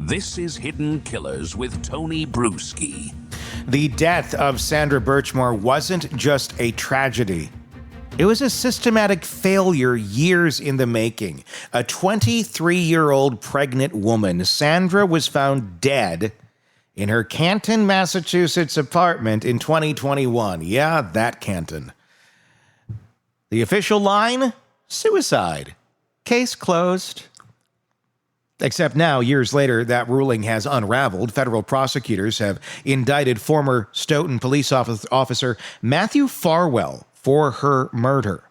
This is Hidden Killers with Tony Brueski. The death of Sandra Birchmore wasn't just a tragedy. It was a systematic failure years in the making. A 23-year-old pregnant woman, Sandra, was found dead in her Canton, Massachusetts apartment in 2021. Yeah, that Canton. The official line? Suicide. Case closed. Except now, years later, that ruling has unraveled. Federal prosecutors have indicted former Stoughton police officer Matthew Farwell for her murder,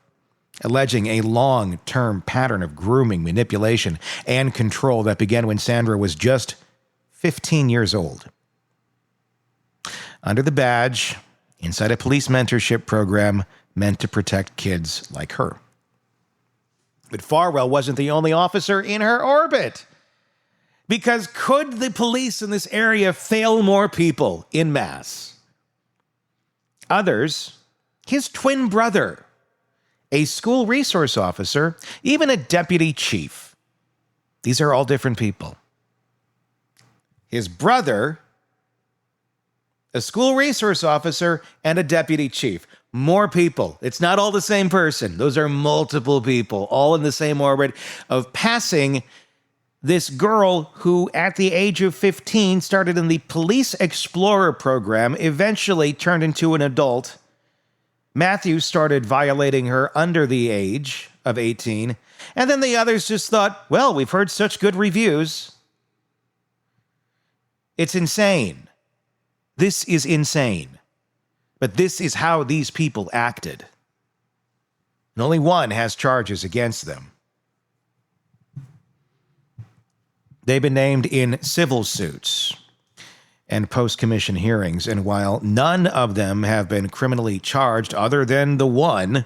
alleging a long-term pattern of grooming, manipulation, and control that began when Sandra was just 15 years old. Under the badge, inside a police mentorship program meant to protect kids like her. But Farwell wasn't the only officer in her orbit. Because could the police in this area fail more people en masse? Others, his twin brother, a school resource officer, even a deputy chief. These are all different people. His brother, a school resource officer, and a deputy chief. More people. It's not all the same person. Those are multiple people, all in the same orbit of passing this girl who, at the age of 15, started in the Police Explorer program, eventually turned into an adult. Matthew started violating her under the age of 18, and then the others just thought, well, we've heard such good reviews. It's insane. This is insane. But this is how these people acted. And only one has charges against them. They've been named in civil suits and post-commission hearings, and while none of them have been criminally charged other than the one,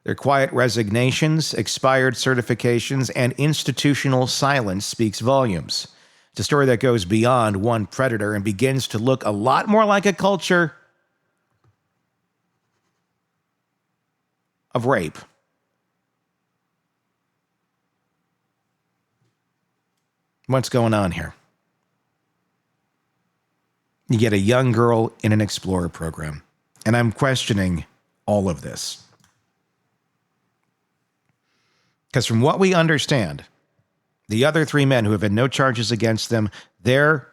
their quiet resignations, expired certifications, and institutional silence speaks volumes. It's a story that goes beyond one predator and begins to look a lot more like a culture of rape. What's going on here? You get a young girl in an Explorer program, and I'm questioning all of this. Because from what we understand, the other three men who have had no charges against them, their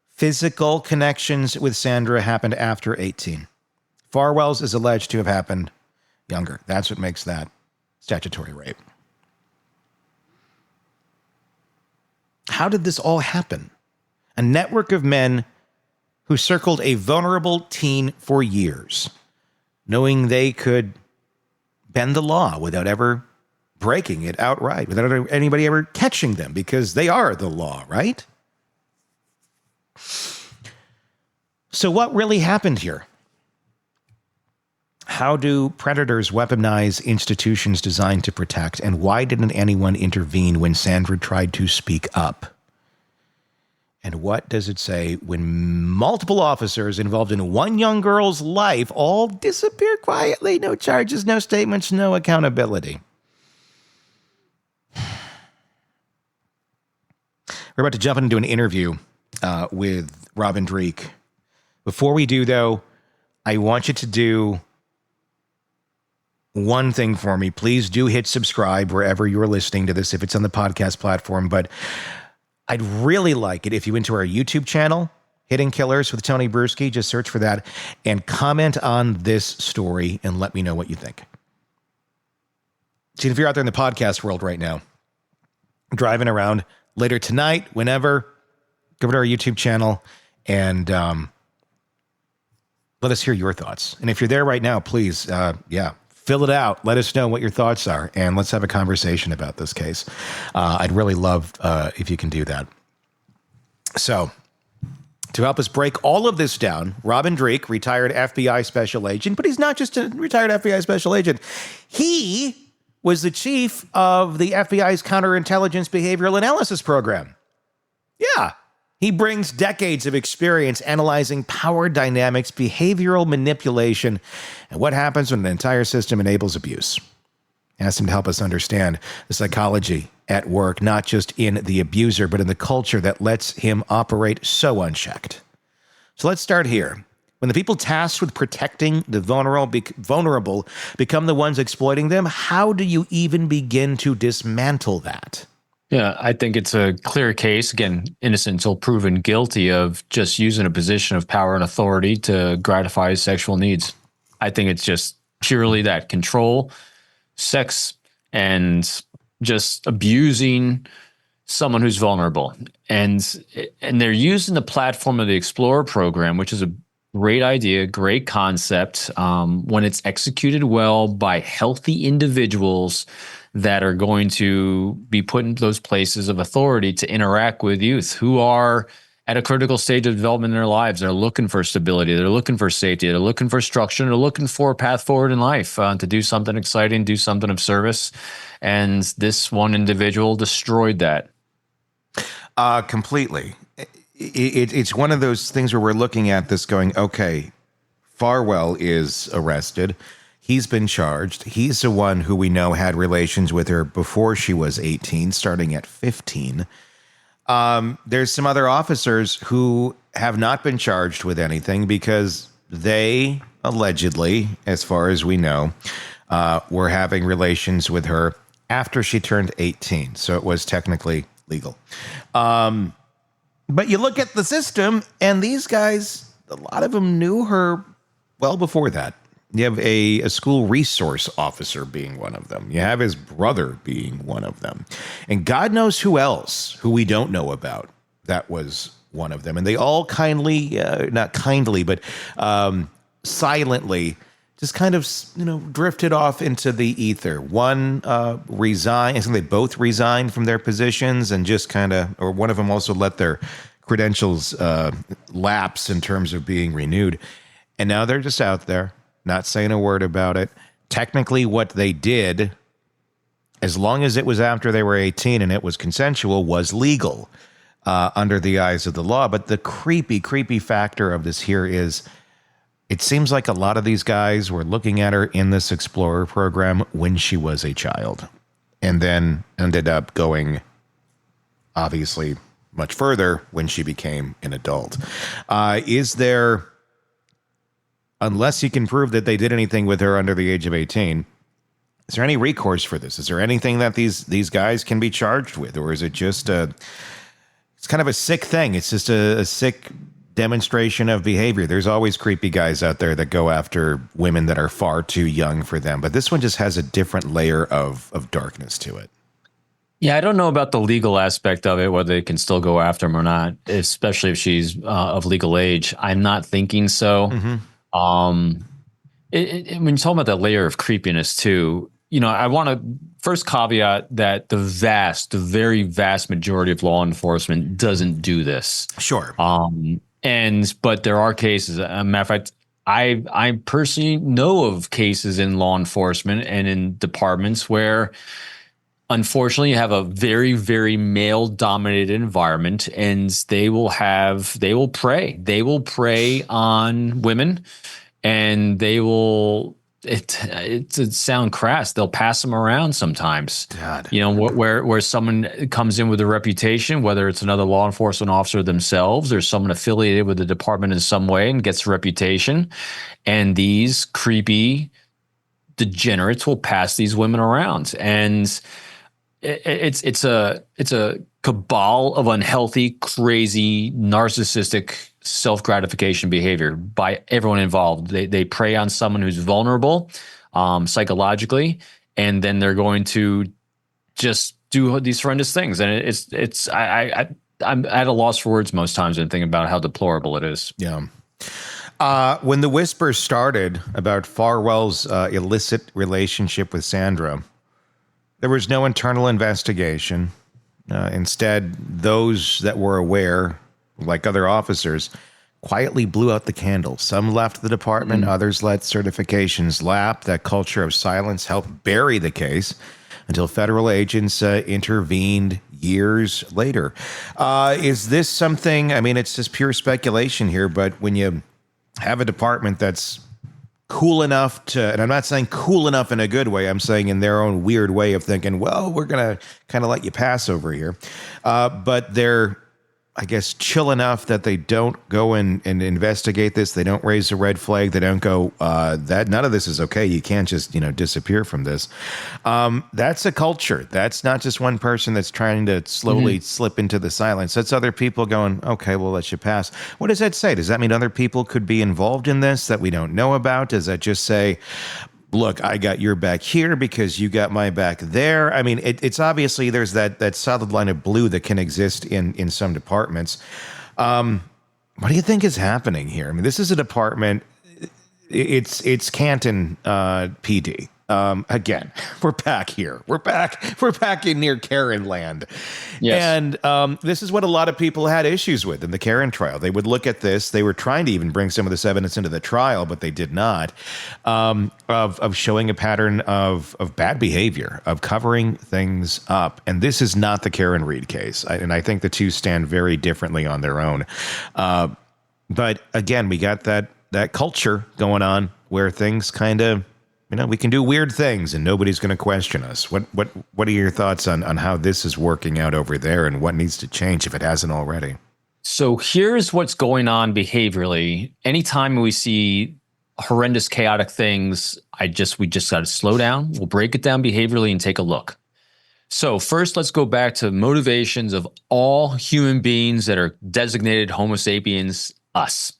physical connections with Sandra happened after 18. Farwell's is alleged to have happened younger. That's what makes that statutory rape. How did this all happen? A network of men who circled a vulnerable teen for years, knowing they could bend the law without ever breaking it outright, without anybody ever catching them, because they are the law, right? So what really happened here? How do predators weaponize institutions designed to protect? And why didn't anyone intervene when Sandra tried to speak up? And what does it say when multiple officers involved in one young girl's life all disappear quietly? No charges, no statements, no accountability. We're about to jump into an interview with Robin Dreeke. Before we do, though, I want you to do one thing for me. Please do hit subscribe wherever you're listening to this, if it's on the podcast platform. But I'd really like it if you went to our YouTube channel, Hidden Killers with Tony Brueski. Just search for that and comment on this story and let me know what you think. See, if you're out there in the podcast world right now, driving around later tonight, whenever, go over to our YouTube channel and let us hear your thoughts. And if you're there right now, please, fill it out. Let us know what your thoughts are, and let's have a conversation about this case. I'd really love if you can do that. So, to help us break all of this down, Robin Dreeke, retired FBI special agent, but he's not just a retired FBI special agent. He was the chief of the FBI's counterintelligence behavioral analysis program. Yeah. He brings decades of experience analyzing power dynamics, behavioral manipulation, and what happens when an entire system enables abuse. Ask him to help us understand the psychology at work, not just in the abuser, but in the culture that lets him operate so unchecked. So let's start here. When the people tasked with protecting the vulnerable become the ones exploiting them, how do you even begin to dismantle that? Yeah, I think it's a clear case, again, innocent until proven guilty of just using a position of power and authority to gratify his sexual needs. I think it's just purely that control, sex, and just abusing someone who's vulnerable. And they're using the platform of the Explorer program, which is a great idea, great concept, when it's executed well by healthy individuals that are going to be put in those places of authority to interact with youth who are at a critical stage of development in their lives. They're looking for stability. They're looking for safety. They're looking for structure. They're looking for a path forward in life, to do something exciting, do something of service. And this one individual destroyed that. Completely. It's one of those things where we're looking at this going, okay, Farwell is arrested. He's been charged. He's the one who we know had relations with her before she was 18, starting at 15. There's some other officers who have not been charged with anything because they allegedly, as far as we know, were having relations with her after she turned 18. So it was technically legal. But you look at the system, and these guys, a lot of them knew her well before that. You have a school resource officer being one of them. You have his brother being one of them. And God knows who else, who we don't know about, that was one of them. And they all kindly, not kindly, but silently just kind of, drifted off into the ether. One resigned. I think they both resigned from their positions and just kind of, or one of them also let their credentials lapse in terms of being renewed. And now they're just out there, not saying a word about it. Technically, what they did, as long as it was after they were 18 and it was consensual, was legal under the eyes of the law. But the creepy factor of this here is it seems like a lot of these guys were looking at her in this Explorer program when she was a child and then ended up going, obviously, much further when she became an adult. Is there, unless you can prove that they did anything with her under the age of 18, is there any recourse for this? Is there anything that these guys can be charged with? Or is it just it's kind of a sick thing? It's just a sick demonstration of behavior. There's always creepy guys out there that go after women that are far too young for them. But this one just has a different layer of darkness to it. Yeah, I don't know about the legal aspect of it, whether they can still go after him or not, especially if she's of legal age. I'm not thinking so. Mm-hmm. When you talk about that layer of creepiness too, I want to first caveat that the very vast majority of law enforcement doesn't do this. Sure. But there are cases. Matter of fact, I personally know of cases in law enforcement and in departments where, unfortunately, you have a very, very male-dominated environment, and they will prey on women, and they will. It sound crass. They'll pass them around sometimes. God. Where someone comes in with a reputation, whether it's another law enforcement officer themselves or someone affiliated with the department in some way and gets a reputation, and these creepy degenerates will pass these women around, and it's a cabal of unhealthy, crazy, narcissistic self-gratification behavior by everyone involved. They prey on someone who's vulnerable psychologically, and then they're going to just do these horrendous things. And I'm at a loss for words most times and thinking about how deplorable it is. Yeah. When the whispers started about Farwell's illicit relationship with Sandra, there was no internal investigation. Instead, those that were aware, like other officers, quietly blew out the candle. Some left the department, others let certifications lapse. That culture of silence helped bury the case until federal agents intervened years later. Is this something, it's just pure speculation here, but when you have a department that's cool enough to, and I'm not saying cool enough in a good way, I'm saying in their own weird way of thinking, well, we're going to kind of let you pass over here. But they're, I guess, chill enough that they don't go and investigate this. They don't raise a red flag. They don't go, that none of this is okay. You can't just, disappear from this. That's a culture. That's not just one person that's trying to slowly slip into the silence. That's other people going, okay, we'll let you pass. What does that say? Does that mean other people could be involved in this that we don't know about? Does that just say, look, I got your back here because you got my back there? I mean, it's obviously there's that solid line of blue that can exist in some departments. What do you think is happening here? I mean, this is a department. It's Canton PD. Again, we're back here. We're back in near Karen land. Yes. And this is what a lot of people had issues with in the Karen trial. They would look at this. They were trying to even bring some of this evidence into the trial, but they did not, of showing a pattern of bad behavior, of covering things up. And this is not the Karen Reed case. And I think the two stand very differently on their own. But again, we got that culture going on where things kind of, we can do weird things and nobody's going to question us. What are your thoughts on how this is working out over there and what needs to change if it hasn't already? So here's what's going on behaviorally. Anytime we see horrendous, chaotic things, we just got to slow down. We'll break it down behaviorally and take a look. So first, let's go back to motivations of all human beings that are designated Homo sapiens, us.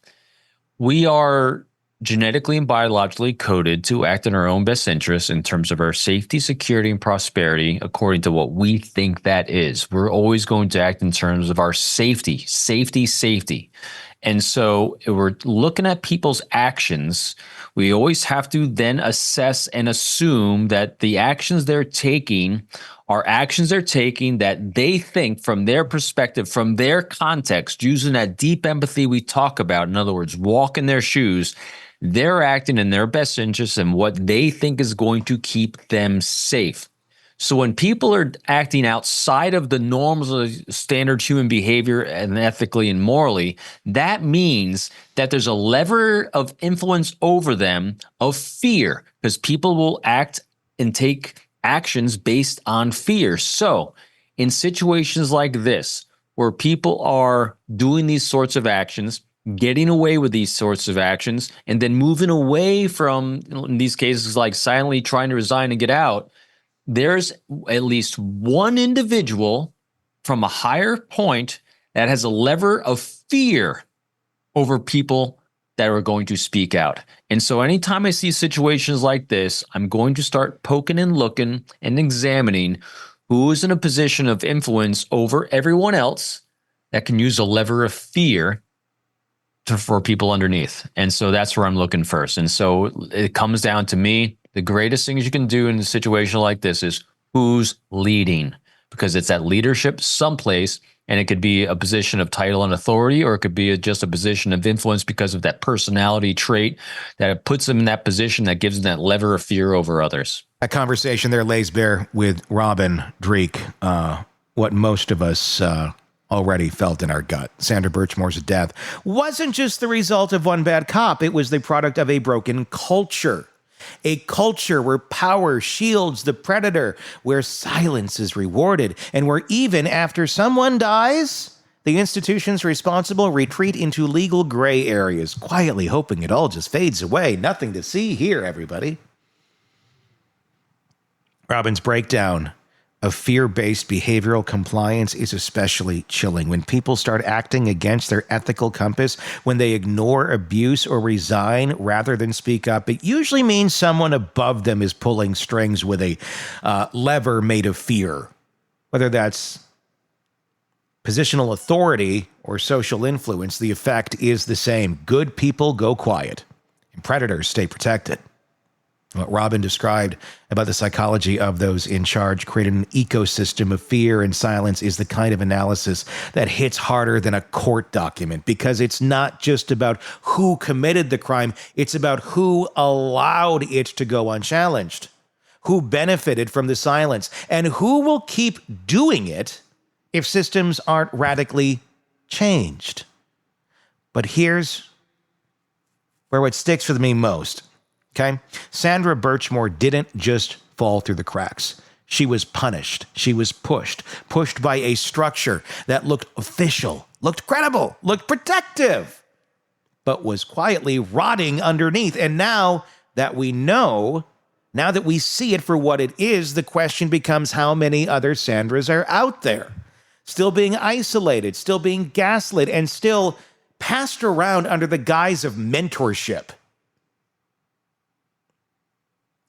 We are genetically and biologically coded to act in our own best interests in terms of our safety, security, and prosperity, according to what we think that is. We're always going to act in terms of our safety. And so if we're looking at people's actions, we always have to then assess and assume that the actions they're taking are actions they're taking that they think from their perspective, from their context, using that deep empathy we talk about. In other words, walk in their shoes. They're acting in their best interest and what they think is going to keep them safe. So when people are acting outside of the norms of standard human behavior and ethically and morally, that means that there's a lever of influence over them of fear, because people will act and take actions based on fear. So in situations like this, where people are doing these sorts of actions, getting away with these sorts of actions, and then moving away from, in these cases, like silently trying to resign and get out, there's at least one individual from a higher point that has a lever of fear over people that are going to speak out. And so anytime I see situations like this, I'm going to start poking and looking and examining who is in a position of influence over everyone else that can use a lever of fear for people underneath. And so that's where I'm looking first. And so it comes down to me. The greatest things you can do in a situation like this is who's leading, because it's that leadership someplace, and it could be a position of title and authority, or it could be just a position of influence because of that personality trait that it puts them in that position that gives them that lever of fear over others. That conversation there lays bare with Robin Dreeke, what most of us already felt in our gut. Sandra Birchmore's death wasn't just the result of one bad cop. It was the product of a broken culture. A culture where power shields the predator, where silence is rewarded, and where even after someone dies, the institutions responsible retreat into legal gray areas, quietly hoping it all just fades away. Nothing to see here, everybody. Robin's breakdown of fear-based behavioral compliance is especially chilling. When people start acting against their ethical compass, when they ignore abuse or resign rather than speak up, it usually means someone above them is pulling strings with a lever made of fear. Whether that's positional authority or social influence, the effect is the same. Good people go quiet, and predators stay protected. What Robin described about the psychology of those in charge created an ecosystem of fear and silence is the kind of analysis that hits harder than a court document, because it's not just about who committed the crime, it's about who allowed it to go unchallenged, who benefited from the silence, and who will keep doing it if systems aren't radically changed. But here's where what sticks with me most. Okay? Sandra Birchmore didn't just fall through the cracks. She was punished. She was pushed by a structure that looked official, looked credible, looked protective, but was quietly rotting underneath. And now that we know, now that we see it for what it is, the question becomes how many other Sandras are out there, still being isolated, still being gaslit, and still passed around under the guise of mentorship.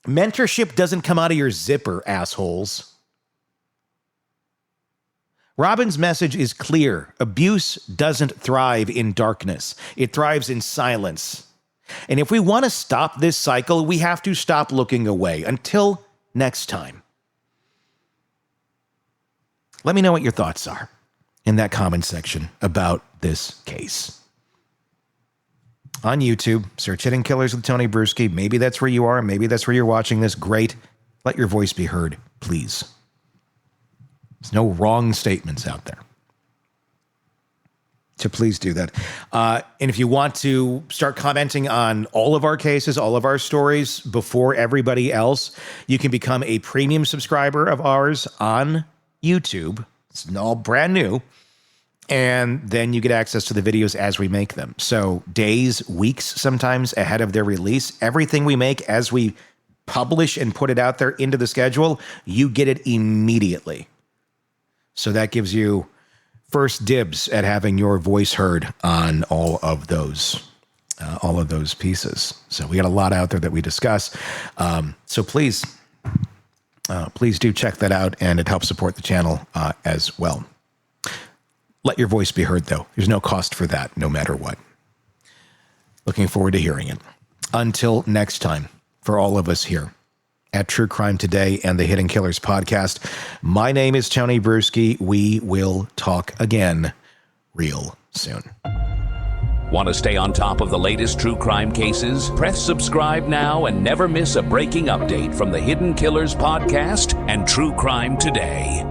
Mentorship doesn't come out of your zipper, assholes. Robin's message is clear. Abuse doesn't thrive in darkness. It thrives in silence. And if we want to stop this cycle, we have to stop looking away. Until next time. Let me know what your thoughts are in that comment section about this case. On YouTube, search Hidden Killers with Tony Brueski. Maybe that's where you are. Maybe that's where you're watching this. Great. Let your voice be heard, please. There's no wrong statements out there. So please do that. And if you want to start commenting on all of our cases, all of our stories before everybody else, you can become a premium subscriber of ours on YouTube. It's all brand new. And then you get access to the videos as we make them. So days, weeks, sometimes ahead of their release, everything we make as we publish and put it out there into the schedule, you get it immediately. So that gives you first dibs at having your voice heard on all of those pieces. So we got a lot out there that we discuss. So please do check that out, and it helps support the channel as well. Let your voice be heard, though. There's no cost for that, no matter what. Looking forward to hearing it. Until next time, for all of us here at True Crime Today and the Hidden Killers podcast, my name is Tony Brueski. We will talk again real soon. Want to stay on top of the latest true crime cases? Press subscribe now and never miss a breaking update from the Hidden Killers podcast and True Crime Today.